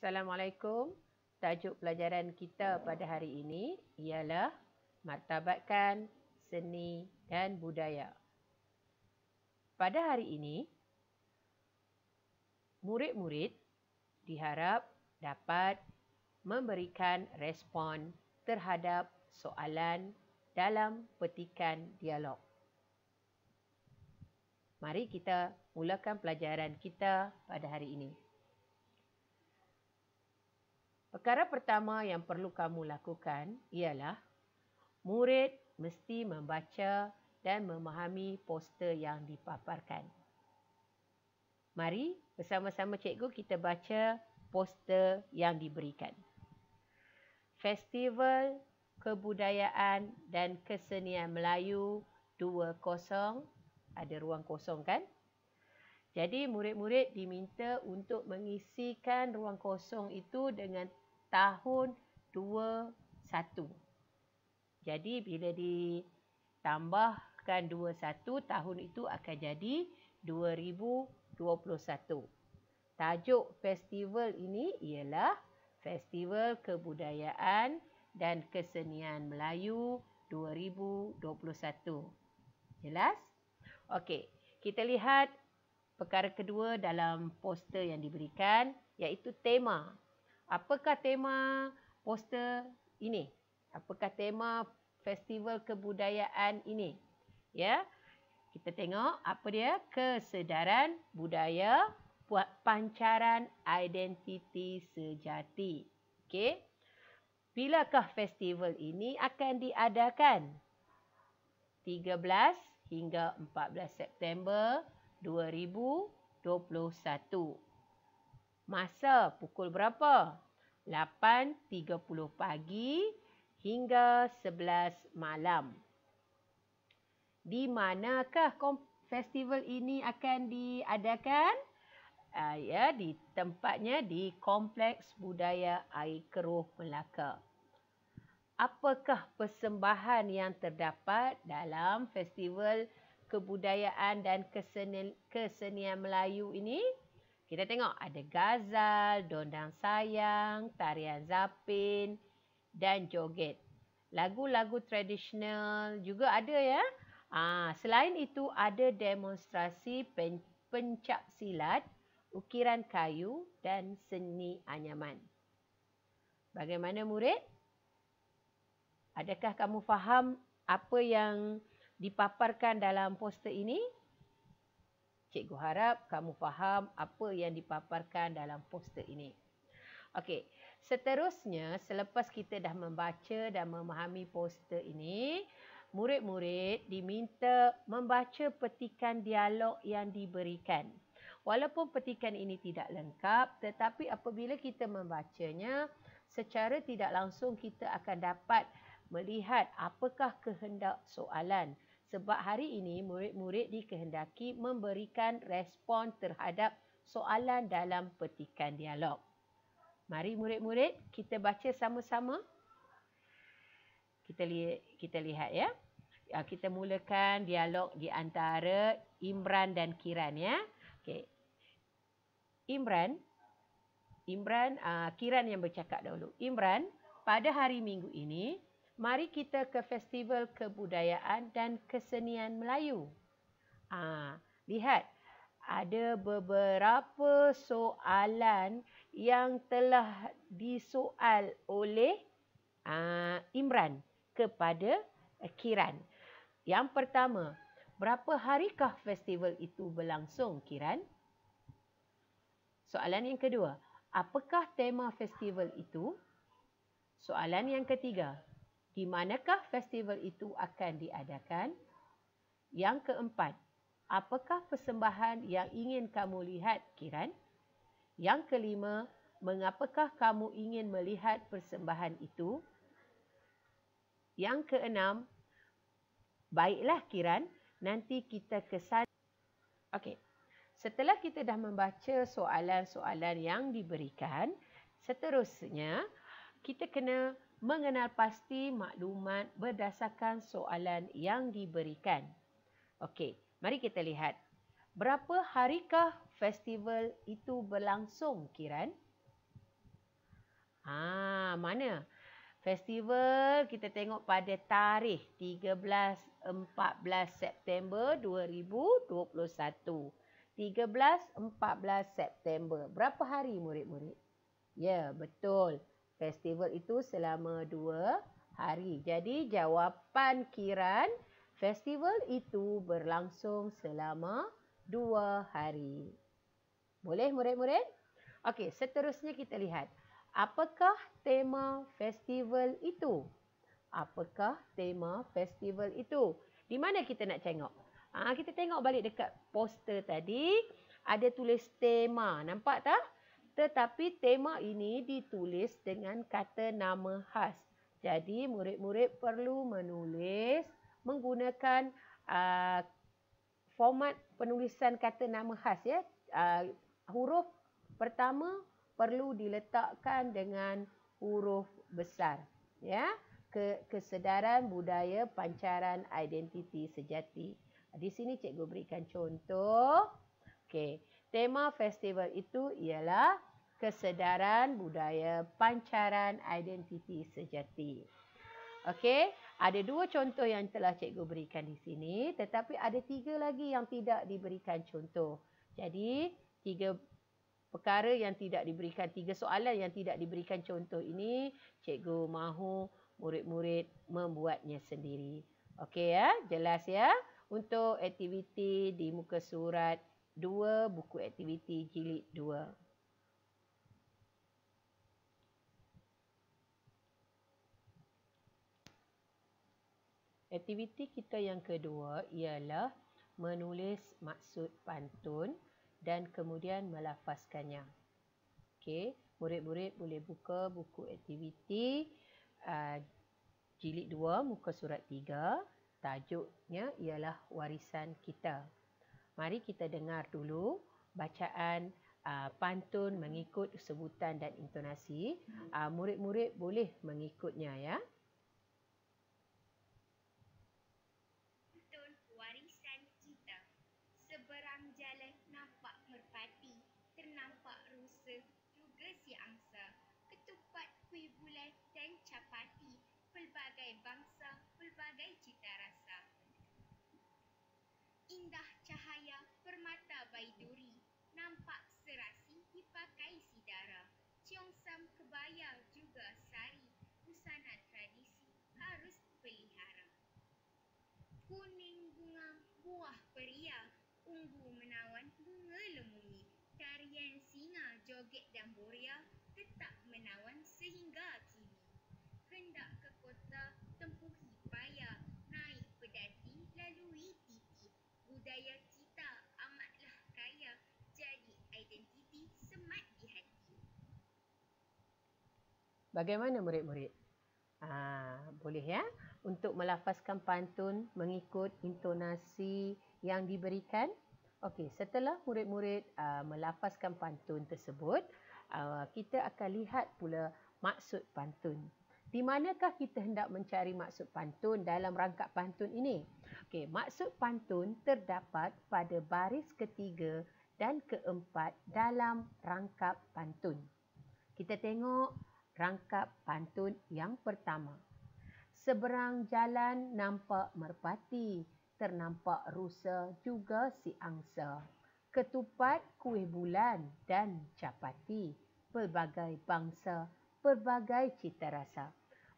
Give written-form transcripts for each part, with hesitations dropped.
Assalamualaikum. Tajuk pelajaran kita pada hari ini ialah martabatkan seni dan budaya. Pada hari ini, murid-murid diharap dapat memberikan respon terhadap soalan dalam petikan dialog. Mari kita mulakan pelajaran kita pada hari ini. Perkara pertama yang perlu kamu lakukan ialah murid mesti membaca dan memahami poster yang dipaparkan. Mari bersama-sama cikgu kita baca poster yang diberikan. Festival Kebudayaan dan Kesenian Melayu 20, ada ruang kosong kan? Jadi murid-murid diminta untuk mengisikan ruang kosong itu dengan tahun 21. Jadi bila ditambahkan 21, tahun itu akan jadi 2021. Tajuk festival ini ialah Festival Kebudayaan dan Kesenian Melayu 2021. Jelas? Okey, kita lihat perkara kedua dalam poster yang diberikan, iaitu tema. Apakah tema poster ini? Apakah tema festival kebudayaan ini? Ya, kita tengok apa dia? Kesedaran budaya, pancaran identiti sejati. Okey. Bilakah festival ini akan diadakan? 13 hingga 14 September 2021. Masa pukul berapa? 8.30 pagi hingga 11 malam. Di manakah festival ini akan diadakan? Di tempatnya di Kompleks Budaya Air Keruh Melaka. Apakah persembahan yang terdapat dalam Festival Kebudayaan dan Kesenian Melayu ini? Kita tengok ada gazal, dondang sayang, tarian zapin dan joget. Lagu-lagu tradisional juga ada ya. Selain itu ada demonstrasi pencak silat, ukiran kayu dan seni anyaman. Bagaimana murid? Adakah kamu faham apa yang dipaparkan dalam poster ini? Cikgu harap kamu faham apa yang dipaparkan dalam poster ini. Okey, seterusnya selepas kita dah membaca dan memahami poster ini, murid-murid diminta membaca petikan dialog yang diberikan. Walaupun petikan ini tidak lengkap, tetapi apabila kita membacanya, secara tidak langsung kita akan dapat melihat apakah kehendak soalan. Sebab hari ini murid-murid dikehendaki memberikan respon terhadap soalan dalam petikan dialog. Mari murid-murid kita baca sama-sama. Kita lihat ya. Kita mulakan dialog di antara Imran dan Kiran ya. Okey. Imran, Kiran yang bercakap dahulu. Imran, pada hari Minggu ini mari kita ke Festival Kebudayaan dan Kesenian Melayu. Lihat, ada beberapa soalan yang telah disoal oleh Imran kepada Kiran. Yang pertama, berapa harikah festival itu berlangsung, Kiran? Soalan yang kedua, apakah tema festival itu? Soalan yang ketiga, di manakah festival itu akan diadakan? Yang keempat, apakah persembahan yang ingin kamu lihat, Kiran? Yang kelima, mengapakah kamu ingin melihat persembahan itu? Yang keenam, baiklah Kiran, nanti kita ke sana. Okey. Setelah kita dah membaca soalan-soalan yang diberikan, seterusnya kita kena mengenal pasti maklumat berdasarkan soalan yang diberikan. Okey, mari kita lihat. Berapa harikah festival itu berlangsung, Kiran? Mana? Festival kita tengok pada tarikh 13-14 September 2021. 13-14 September. Berapa hari murid-murid? Ya, betul. Festival itu selama 2 hari. Jadi jawapan Kiran, festival itu berlangsung selama 2 hari. Boleh murid-murid? Okey, seterusnya kita lihat. Apakah tema festival itu? Apakah tema festival itu? Di mana kita nak tengok? Kita tengok balik dekat poster tadi. Ada tulis tema. Nampak tak? Tetapi tema ini ditulis dengan kata nama khas. Jadi murid-murid perlu menulis menggunakan format penulisan kata nama khas. Ya. Huruf pertama perlu diletakkan dengan huruf besar. Ya, kesedaran budaya pancaran identiti sejati. Di sini cikgu berikan contoh. Okey, tema festival itu ialah kesedaran budaya pancaran identiti sejati. Okey, ada 2 contoh yang telah cikgu berikan di sini, tetapi ada 3 lagi yang tidak diberikan contoh. Jadi, 3 perkara yang tidak diberikan, 3 soalan yang tidak diberikan contoh ini, cikgu mahu murid-murid membuatnya sendiri. Okey ya, jelas ya. Untuk aktiviti di muka surat 2, buku aktiviti jilid 2. Aktiviti kita yang kedua ialah menulis maksud pantun dan kemudian melafazkannya. Okey, murid-murid boleh buka buku aktiviti jilid 2 muka surat 3. Tajuknya ialah warisan kita. Mari kita dengar dulu bacaan pantun mengikut sebutan dan intonasi. Murid-murid boleh mengikutnya ya. Warisan kita. Seberang jalan nampak merpati, ternampak rusa juga si angsa, ketupat, kuih bulan dan capati, pelbagai bangsa, pelbagai cita rasa. Indah cahaya permata baiduri, nampak serasi dipakai sidara, Cheongsam kebaya juga sari, busana tradisi harus pelihara. Kuning bunga buah peria, ungu menawan bunga lemuni, tarian singa joget dan boria tetap menawan sehingga kini. Hendak ke kota tempuhi payah, naik pedati lalui titi, budaya kita amatlah kaya, jadi identiti semat di hati. Bagaimana murid-murid? Boleh ya untuk melafazkan pantun mengikut intonasi yang diberikan. Okey, setelah murid-murid melafazkan pantun tersebut, kita akan lihat pula maksud pantun. Di manakah kita hendak mencari maksud pantun dalam rangkap pantun ini? Okey, maksud pantun terdapat pada baris ketiga dan keempat dalam rangkap pantun. Kita tengok rangkap pantun yang pertama. Seberang jalan nampak merpati, ternampak rusa juga si angsa, ketupat, kuih bulan dan capati, pelbagai bangsa, pelbagai cita rasa.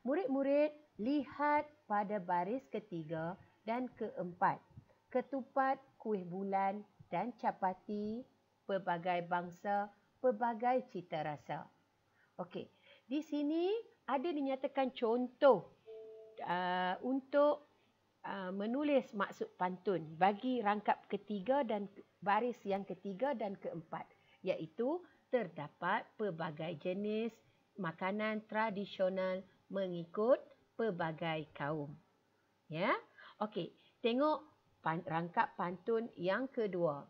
Murid-murid lihat pada baris ketiga dan keempat. Ketupat, kuih bulan dan capati, pelbagai bangsa, pelbagai cita rasa. Okey, di sini ada dinyatakan contoh untuk menulis maksud pantun bagi rangkap ketiga dan baris yang ketiga dan keempat, iaitu terdapat pelbagai jenis makanan tradisional mengikut pelbagai kaum. Ya. Okey, tengok rangkap pantun yang kedua.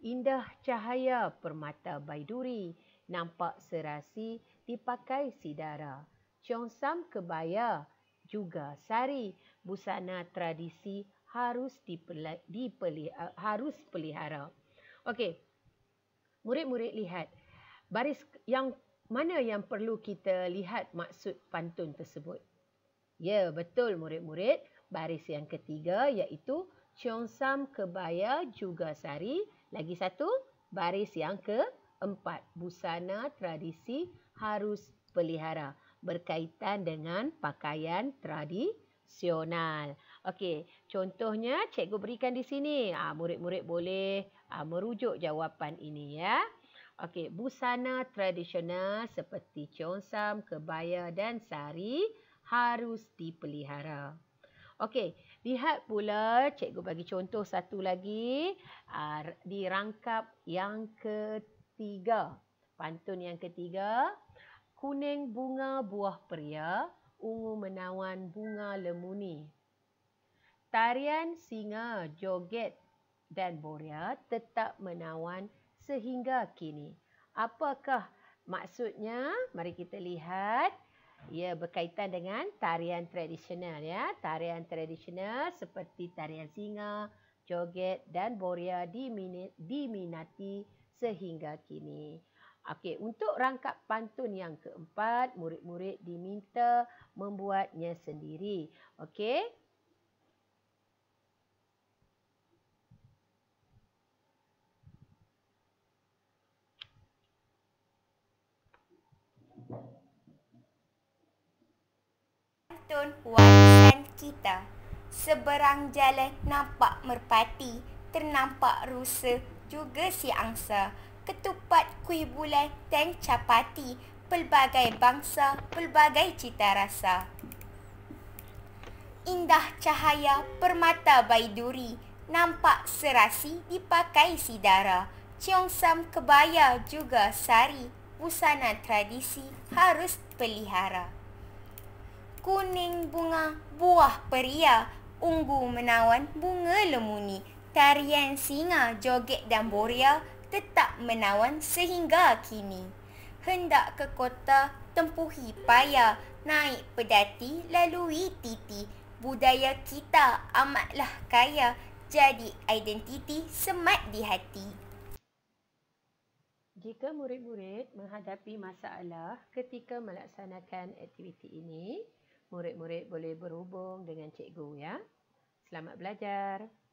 Indah cahaya permata baiduri, nampak serasi dipakai sidara, Cheongsam kebaya juga sari, busana tradisi harus pelihara. Okey, murid-murid lihat baris yang mana yang perlu kita lihat maksud pantun tersebut? Ya, betul murid-murid. Baris yang ketiga iaitu Cheongsam kebaya juga sari. Lagi satu, baris yang keempat. Busana tradisi harus pelihara. Berkaitan dengan pakaian tradisional. Okey, contohnya cikgu berikan di sini. Murid-murid boleh merujuk jawapan ini ya. Okey, busana tradisional seperti cheongsam, kebaya dan sari harus dipelihara. Okey, lihat pula cikgu bagi contoh satu lagi di rangkap yang ketiga. Pantun yang ketiga, kuning bunga buah peria, ungu menawan bunga lemuni. Tarian singa, joget dan boria tetap menawan sehingga kini. Apakah maksudnya? Mari kita lihat. Ya, berkaitan dengan tarian tradisional ya. Tarian tradisional seperti tarian singa, joget dan boria diminati sehingga kini. Okey, untuk rangkap pantun yang keempat, murid-murid diminta membuatnya sendiri. Okey. Pantun warisan kita. Seberang jalan nampak merpati, ternampak rusa juga si angsa. Ketupat kuih bulan dan capati, pelbagai bangsa, pelbagai cita rasa. Indah cahaya permata baiduri, nampak serasi dipakai si dara. Cheongsam kebaya juga sari, busana tradisi harus pelihara. Kuning bunga buah peria, ungu menawan bunga lemuni. Tarian singa, joget dan boria tetap menawan sehingga kini. Hendak ke kota, tempuhi payah, naik pedati, lalui titi. Budaya kita amatlah kaya, jadi identiti semat di hati. Jika murid-murid menghadapi masalah ketika melaksanakan aktiviti ini, murid-murid boleh berhubung dengan cikgu ya. Selamat belajar.